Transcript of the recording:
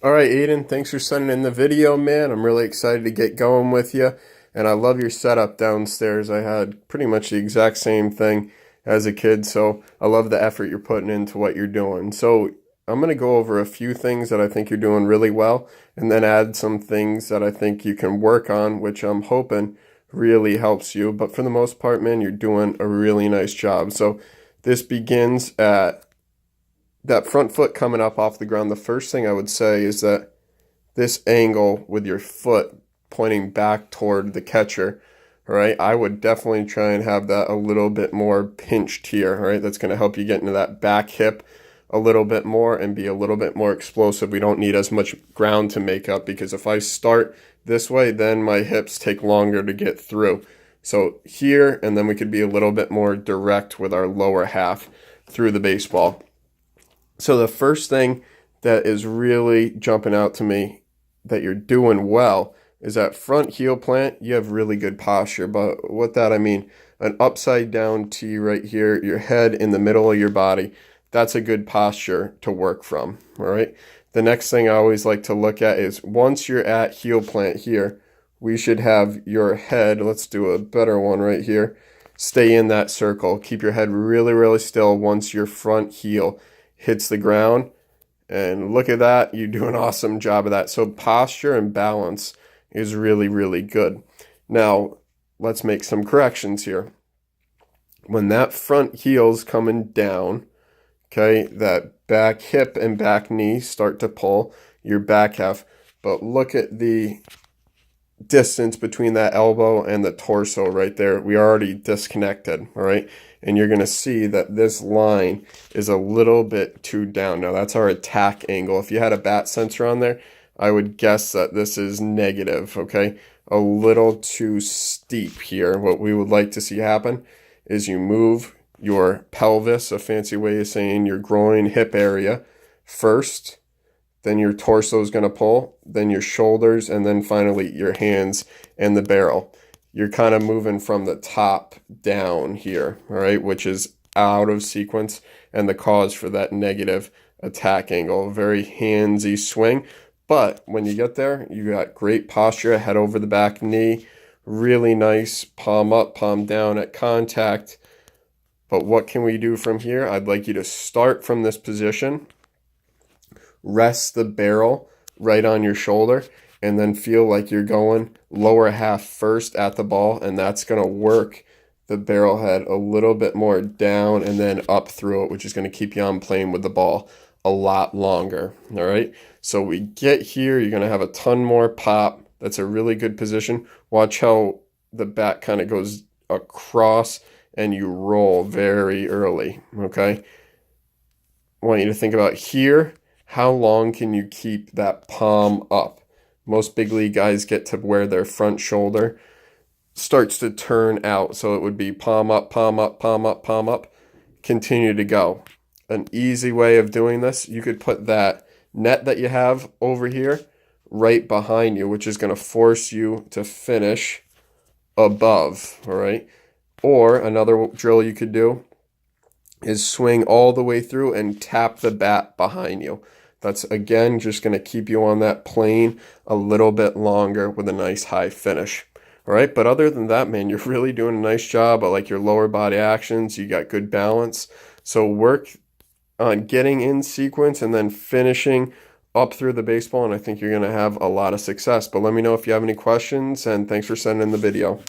All right, Aiden, thanks for sending in the video, man. I'm really excited to get going with you. And I love your setup downstairs. I had pretty much the exact same thing as a kid, so I love the effort you're putting into what you're doing. So I'm going to go over a few things that I think you're doing really well, and then add some things that I think you can work on, which I'm hoping really helps you. But for the most part, man, you're doing a really nice job. So this begins at that front foot coming up off the ground. The first thing I would say is that this angle with your foot pointing back toward the catcher, all right, I would definitely try and have that a little bit more pinched here, all right? That's going to help you get into that back hip a little bit more and be a little bit more explosive. We don't need as much ground to make up, because if I start this way, then my hips take longer to get through. So here, and then we could be a little bit more direct with our lower half through the baseball. So the first thing that is really jumping out to me that you're doing well is that front heel plant. You have really good posture. But what that I mean, an upside down T right here, your head in the middle of your body, that's a good posture to work from, all right? The next thing I always like to look at is once you're at heel plant here, we should have your head, let's do a better one right here, stay in that circle. Keep your head really, really still once your front heel hits the ground. And look at that, you do an awesome job of that. So posture and balance is really, really good. Now, let's make some corrections here. When that front heel's coming down, okay, that back hip and back knee start to pull your back half. But look at the distance between that elbow and the torso right there. We already disconnected, all right? And you're going to see that this line is a little bit too down. Now, that's our attack angle. If you had a bat sensor on there, I would guess that this is negative, okay? A little too steep here. What we would like to see happen is you move your pelvis, a fancy way of saying your groin hip area, first. Then your torso is going to pull, then your shoulders, and then finally your hands and the barrel. You're kind of moving from the top down here, all right, which is out of sequence and the cause for that negative attack angle. Very handsy swing, but when you get there, you got great posture, head over the back knee, really nice palm up, palm down at contact. But what can we do from here? I'd like you to start from this position, rest the barrel right on your shoulder, and then feel like you're going lower half first at the ball, and that's going to work the barrel head a little bit more down and then up through it, which is going to keep you on plane with the ball a lot longer. All right, so we get here, you're going to have a ton more pop. That's a really good position. Watch how the bat kind of goes across and you roll very early, okay? I want you to think about here, how long can you keep that palm up? Most big league guys get to where their front shoulder starts to turn out. So it would be palm up, palm up, palm up, palm up. Continue to go. An easy way of doing this, you could put that net that you have over here right behind you, which is going to force you to finish above, all right? Or another drill you could do is swing all the way through and tap the bat behind you. That's, again, just going to keep you on that plane a little bit longer with a nice high finish. All right, but other than that, man, you're really doing a nice job. I like your lower body actions. You got good balance. So work on getting in sequence and then finishing up through the baseball, and I think you're going to have a lot of success. But let me know if you have any questions, and thanks for sending in the video.